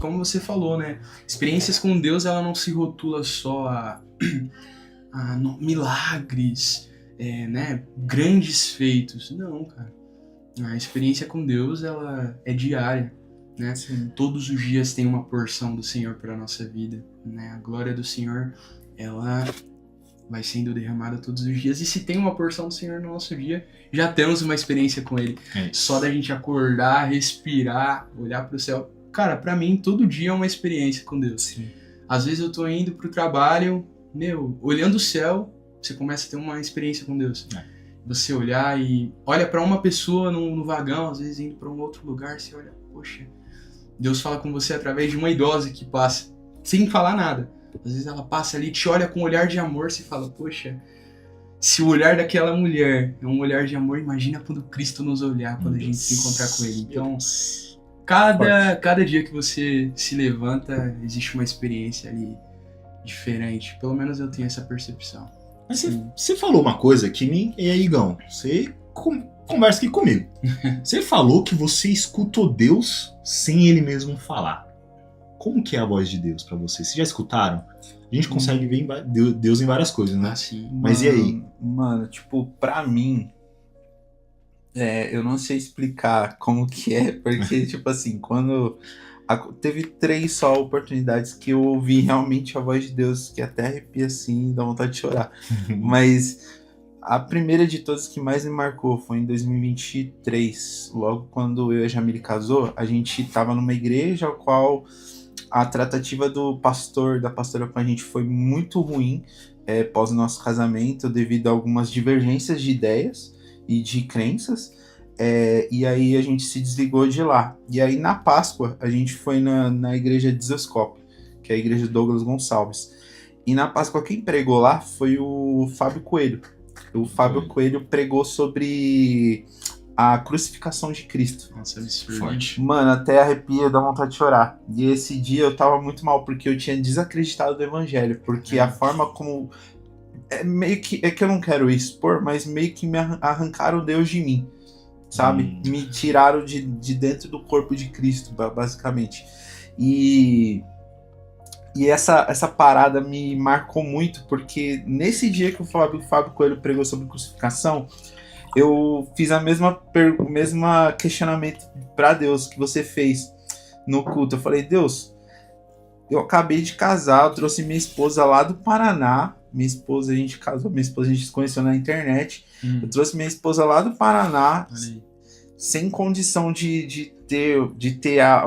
como você falou, né? Experiências com Deus, ela não se rotula só a milagres, né? Grandes feitos. Não, cara. A experiência com Deus, ela é diária, né? Sim. Todos os dias tem uma porção do Senhor para nossa vida, né? A glória do Senhor, ela vai sendo derramada todos os dias. E se tem uma porção do Senhor no nosso dia, já temos uma experiência com Ele. Só da gente acordar, respirar, olhar para o céu. Cara, para mim, todo dia é uma experiência com Deus. Sim. Às vezes eu tô indo pro trabalho, olhando o céu, você começa a ter uma experiência com Deus. Você olhar e olha para uma pessoa no vagão, às vezes indo para um outro lugar, você olha, poxa, Deus fala com você através de uma idosa que passa, sem falar nada. Às vezes ela passa ali, te olha com um olhar de amor, você fala, poxa, se o olhar daquela mulher é um olhar de amor, imagina quando Cristo nos olhar, quando a gente se encontrar com Ele. Então, cada dia que você se levanta, existe uma experiência ali diferente. Pelo menos eu tenho essa percepção. Mas você falou uma coisa que me... E aí, Igão, você conversa aqui comigo. Você falou que você escutou Deus sem Ele mesmo falar. Como que é a voz de Deus pra você? Vocês já escutaram? A gente consegue ver Deus em várias coisas, né? Sim. Mas e aí? Mano, tipo, pra mim, eu não sei explicar como que é, porque, tipo assim, quando teve 3 só oportunidades que eu ouvi realmente a voz de Deus, que até arrepia assim, dá vontade de chorar. Mas a primeira de todas que mais me marcou foi em 2023, logo quando eu e a Jamile casou, a gente tava numa igreja a qual a tratativa do pastor, da pastora com a gente foi muito ruim pós o nosso casamento, devido a algumas divergências de ideias e de crenças, e aí a gente se desligou de lá. E aí na Páscoa a gente foi na igreja de Zoscope, que é a igreja de Douglas Gonçalves. E na Páscoa quem pregou lá foi o Fábio Coelho. O Fábio Coelho pregou sobre a crucificação de Cristo. Nossa, absurdo. Forte. Mano, até arrepia, dá vontade de chorar. E esse dia eu tava muito mal, porque eu tinha desacreditado do evangelho. Porque a forma como... É que eu não quero expor, mas meio que me arrancaram Deus de mim. Sabe? Me tiraram de dentro do corpo de Cristo, basicamente. E essa parada me marcou muito, porque nesse dia que o Fábio Coelho pregou sobre crucificação, eu fiz o mesmo questionamento para Deus que você fez no culto. Eu falei, Deus, eu acabei de casar, eu trouxe minha esposa lá do Paraná. Minha esposa, a gente casou, minha esposa a gente se conheceu na internet. Eu trouxe minha esposa lá do Paraná, sem condição de ter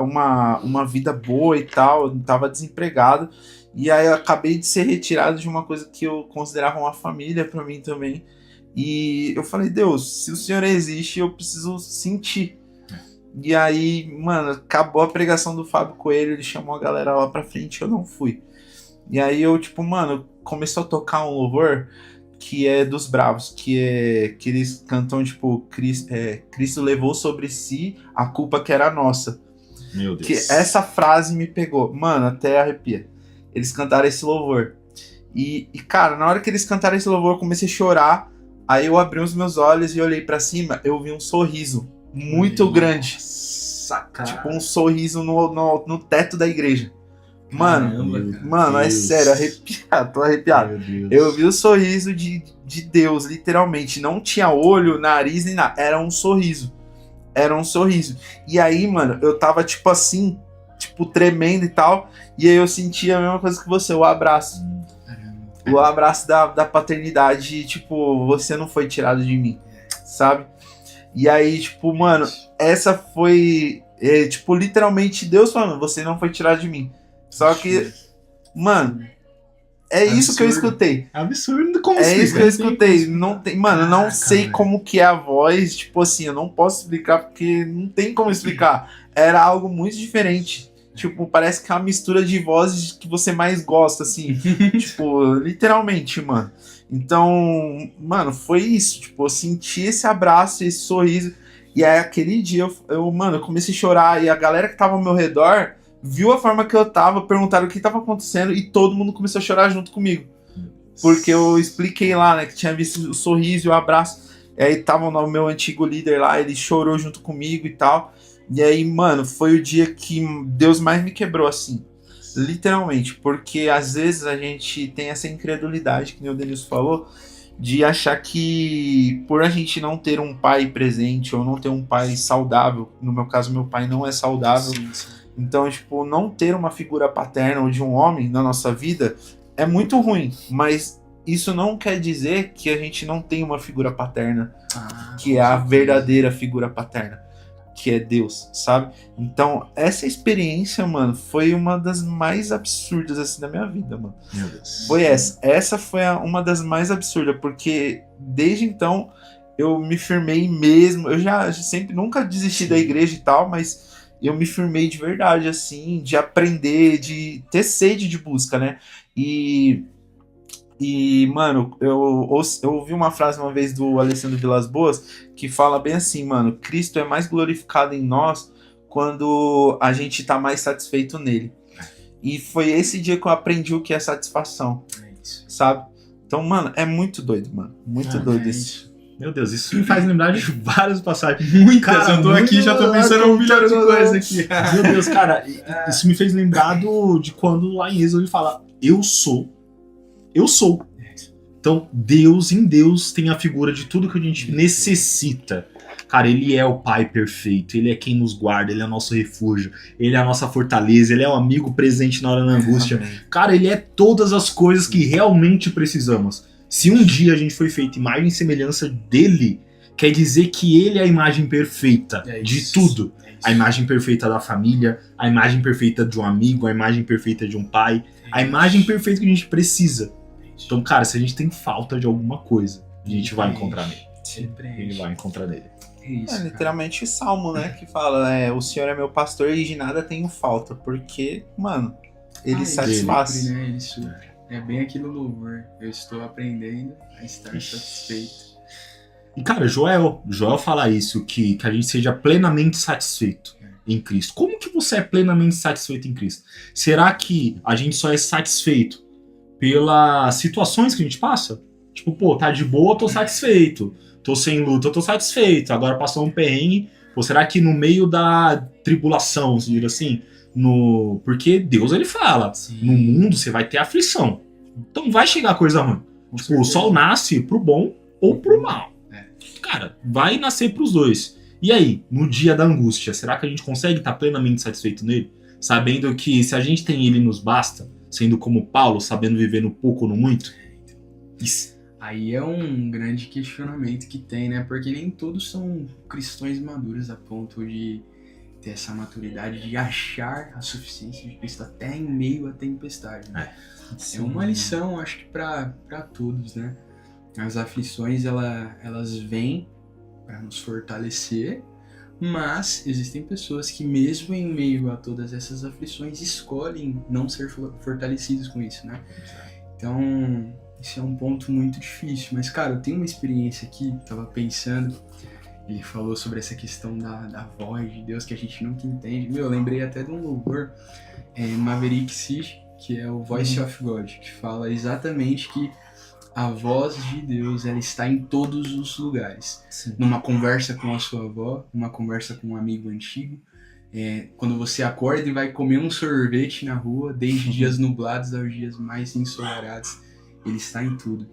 uma vida boa e tal. Eu tava desempregado. E aí eu acabei de ser retirado de uma coisa que eu considerava uma família para mim também. E eu falei, Deus, se o Senhor existe, eu preciso sentir. E aí, mano, acabou a pregação do Fábio Coelho, ele chamou a galera lá pra frente, eu não fui. E aí eu, tipo, mano, começou a tocar um louvor que é dos Bravos, que eles cantam, tipo, Cristo levou sobre si a culpa que era nossa. Meu Deus. Que essa frase me pegou, mano, até arrepia. Eles cantaram esse louvor. E, cara, na hora que eles cantaram esse louvor, eu comecei a chorar. Aí eu abri os meus olhos e olhei pra cima, eu vi um sorriso muito grande. Saca. Tipo um sorriso no teto da igreja. Mano, Caramba, é sério, tô arrepiado. Eu vi o sorriso de Deus, literalmente. Não tinha olho, nariz, nem nada. Era um sorriso. E aí, mano, eu tava tipo assim, tipo tremendo e tal. E aí eu sentia a mesma coisa que você, o abraço. O abraço da paternidade, tipo, você não foi tirado de mim, sabe? E aí, tipo, mano, essa foi, tipo, literalmente Deus falando, você não foi tirado de mim. Só que, mano, é isso que eu escutei. Absurdo, como É isso que eu explica? escutei. Não tem, mano, eu não sei como que é a voz, tipo assim, eu não posso explicar porque não tem como explicar. Era algo muito diferente. Tipo, parece que é uma mistura de vozes que você mais gosta, assim. Tipo, literalmente, mano. Então, mano, foi isso. Tipo, eu senti esse abraço, esse sorriso. E aí, aquele dia, eu comecei a chorar. E a galera que tava ao meu redor viu a forma que eu tava, perguntaram o que tava acontecendo. E todo mundo começou a chorar junto comigo. Porque eu expliquei lá, né, que tinha visto o sorriso e o abraço. E aí tava o meu antigo líder lá, ele chorou junto comigo e tal. E aí, mano, foi o dia que Deus mais me quebrou, assim. Literalmente. Porque às vezes a gente tem essa incredulidade, que nem o Denilson falou, de achar que por a gente não ter um pai presente ou não ter um pai saudável, no meu caso, meu pai não é saudável, Sim, sim. então, tipo, não ter uma figura paterna ou de um homem na nossa vida é muito ruim, mas isso não quer dizer que a gente não tem uma figura paterna, que é a verdadeira figura paterna, que é Deus, sabe? Então, essa experiência, mano, foi uma das mais absurdas, assim, da minha vida, mano. Meu Deus. Foi essa. Essa foi uma das mais absurdas, porque desde então eu me firmei mesmo. Eu já sempre nunca desisti da igreja e tal, mas eu me firmei de verdade, assim, de aprender, de ter sede de busca, né? E mano, eu ouvi uma frase uma vez do Alessandro Vilas Boas que fala bem assim, mano: Cristo é mais glorificado em nós quando a gente tá mais satisfeito nele. E foi esse dia que eu aprendi o que é satisfação, É isso. sabe? Então, mano, é muito doido, mano. Muito doido É isso. Meu Deus, isso me faz lembrar de várias passagens. Muitas, Cara, eu tô aqui já tô pensando em um milhão de coisas aqui. Meu Deus, cara, isso me fez lembrar de quando lá em Êxodo ele fala: eu sou. Então, Deus, em Deus, tem a figura de tudo que a gente necessita. Cara, ele é o Pai perfeito, ele é quem nos guarda, ele é nosso refúgio, ele é a nossa fortaleza, ele é o amigo presente na hora da angústia. Cara, ele é todas as coisas que realmente precisamos. Se um dia a gente foi feito imagem e semelhança dele, quer dizer que ele é a imagem perfeita de tudo. A imagem perfeita da família, a imagem perfeita de um amigo, a imagem perfeita de um pai, a imagem perfeita que a gente precisa. Então, cara, se a gente tem falta de alguma coisa, a gente vai encontrar nele. Ele vai encontrar nele. É isso, É literalmente o Salmo, né? Que fala, o Senhor é meu pastor e de nada tenho falta. Porque, mano, ele satisfaz. Supre, né? Ele supre. É bem aquilo louvor. Eu estou aprendendo a estar satisfeito. E, cara, Joel fala isso, que a gente seja plenamente satisfeito em Cristo. Como que você é plenamente satisfeito em Cristo? Será que a gente só é satisfeito pelas situações que a gente passa? Tipo, pô, tá de boa, tô satisfeito. Tô sem luta, tô satisfeito. Agora passou um perrengue. Pô, será que no meio da tribulação, se diz assim, porque Deus, ele fala, Sim. no mundo você vai ter aflição. Então vai chegar coisa ruim. Tipo, o sol nasce pro bom ou pro mal. Cara, vai nascer pros dois. E aí, no dia da angústia, será que a gente consegue estar plenamente satisfeito nele? Sabendo que se a gente tem ele, nos basta, sendo como Paulo, sabendo viver no pouco ou no muito? Isso. Aí é um grande questionamento que tem, né? Porque nem todos são cristãos maduros a ponto de ter essa maturidade de achar a suficiência de Cristo até em meio à tempestade, né? É uma lição, acho que pra todos, né? As aflições, elas vêm para nos fortalecer, mas existem pessoas que mesmo em meio a todas essas aflições escolhem não ser fortalecidos com isso, né? Então, esse é um ponto muito difícil. Mas, cara, eu tenho uma experiência aqui, tava pensando, ele falou sobre essa questão da voz de Deus que a gente nunca entende. Eu lembrei até de um louvor, Maverick City, que é o Voice of God, que fala exatamente que a voz de Deus, ela está em todos os lugares. Sim. Numa conversa com a sua avó, numa conversa com um amigo antigo, quando você acorda e vai comer um sorvete na rua, desde dias nublados aos dias mais ensolarados, ele está em tudo.